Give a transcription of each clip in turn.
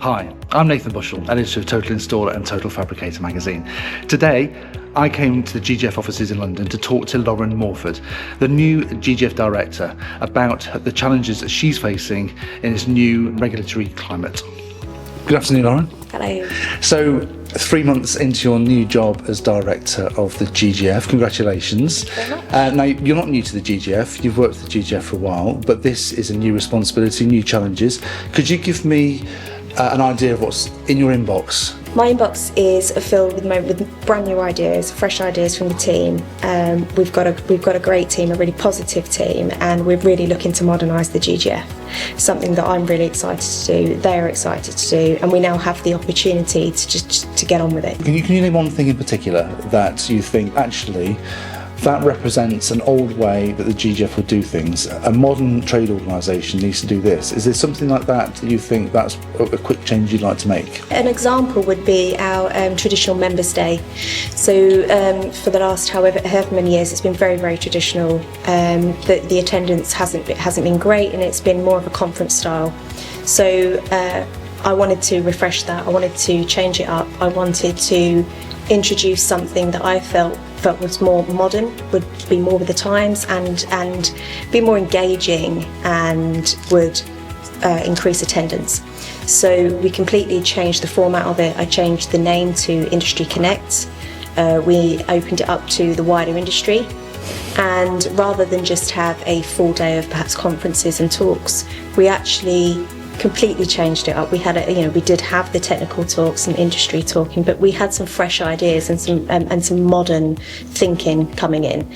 Hi, I'm Nathan Bushell, editor of Total Installer and Total Fabricator magazine. Today, I came to the GGF offices in London to talk to Lauren Mawford, the new GGF director, about the challenges that she's facing in this new regulatory climate. Good afternoon, Lauren. Hello. So, 3 months into your new job as director of the GGF, congratulations. Thank you very much. Now, you're not new to the GGF, you've worked with the GGF for a while, but this is a new responsibility, new challenges. Could you give me an idea of what's in your inbox? My inbox is filled with brand new ideas, fresh ideas from the team. We've got a great team, a really positive team, and we're really looking to modernise the GGF. Something that I'm really excited to do, they're excited to do, and we now have the opportunity to get on with it. Can you name one thing in particular that you think actually that represents an old way that the GGF would do things? A modern trade organisation needs to do this. Is there something like that you think that's a quick change you'd like to make? An example would be our traditional Members' Day. So for the last however many years, it's been very, very traditional. The attendance hasn't been great, and it's been more of a conference style. So I wanted to refresh that. I wanted to change it up. I wanted to introduce something that I felt was more modern, would be more with the times, and be more engaging, and would increase attendance. So we completely changed the format of it. I changed the name to Industry Connect. We opened it up to the wider industry, and rather than just have a full day of perhaps conferences and talks, we actually completely changed it up. We had we did have the technical talks and industry talking, but we had some fresh ideas and some modern thinking coming in.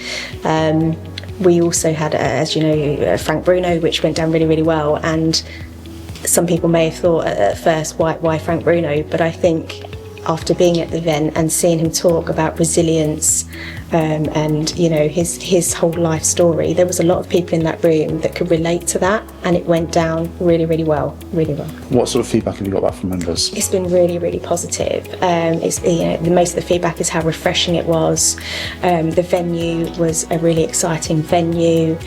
We also had, as you know, Frank Bruno, which went down really, really well. And some people may have thought at first, why Frank Bruno? But I think after being at the event and seeing him talk about resilience and his whole life story, there was a lot of people in that room that could relate to that, and it went down really, really well, really well. What sort of feedback have you got back from members? It's been really, really positive. The most of the feedback is how refreshing it was. The venue was a really exciting venue.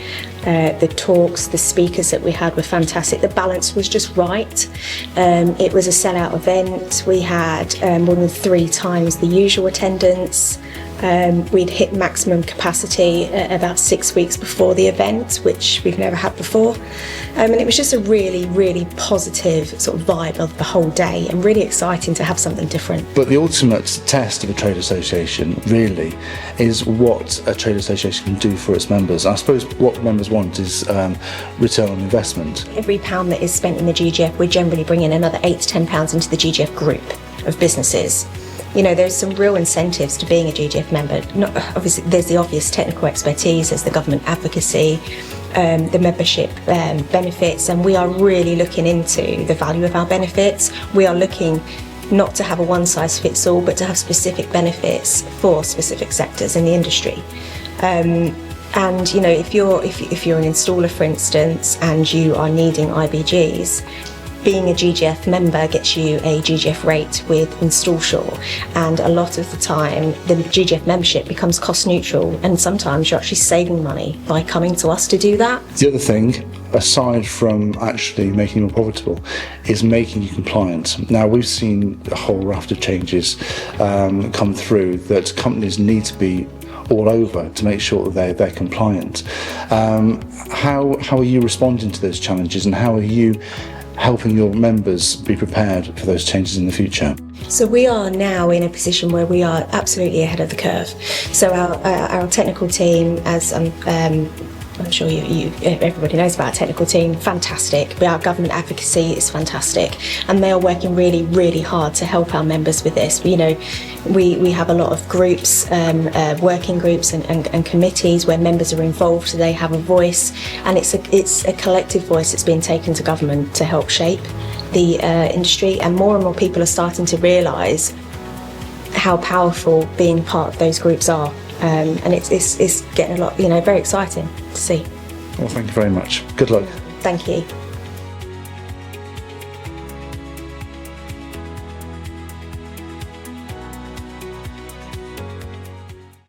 The talks, the speakers that we had were fantastic. The balance was just right. It was a sellout event. We had more than 3 times the usual attendance. We'd hit maximum capacity about 6 weeks before the event, which we've never had before. And it was just a really, really positive sort of vibe of the whole day, and really exciting to have something different. But the ultimate test of a trade association really is what a trade association can do for its members. I suppose what members want is return on investment. Every pound that is spent in the GGF, we generally bring in another £8 to £10 into the GGF group of businesses. There's some real incentives to being a GGF member. Obviously, there's the obvious technical expertise, there's the government advocacy, the membership benefits, and we are really looking into the value of our benefits. We are looking not to have a one-size-fits-all, but to have specific benefits for specific sectors in the industry. If you're an installer, for instance, and you are needing IBGs, being a GGF member gets you a GGF rate with InstallSure, and a lot of the time the GGF membership becomes cost neutral, and sometimes you're actually saving money by coming to us to do that. The other thing, aside from actually making you more profitable, is making you compliant. Now, we've seen a whole raft of changes come through that companies need to be all over to make sure that they're compliant. How are you responding to those challenges, and how are you helping your members be prepared for those changes in the future? So we are now in a position where we are absolutely ahead of the curve. So our technical team, as I'm sure everybody knows about our technical team, fantastic. Our government advocacy is fantastic, and they are working really, really hard to help our members with this. We have a lot of groups, working groups and committees where members are involved, so they have a voice, and it's a collective voice that's being taken to government to help shape the industry, and more people are starting to realise how powerful being part of those groups are. And it's getting a lot, very exciting to see. Well, thank you very much. Good luck. Thank you.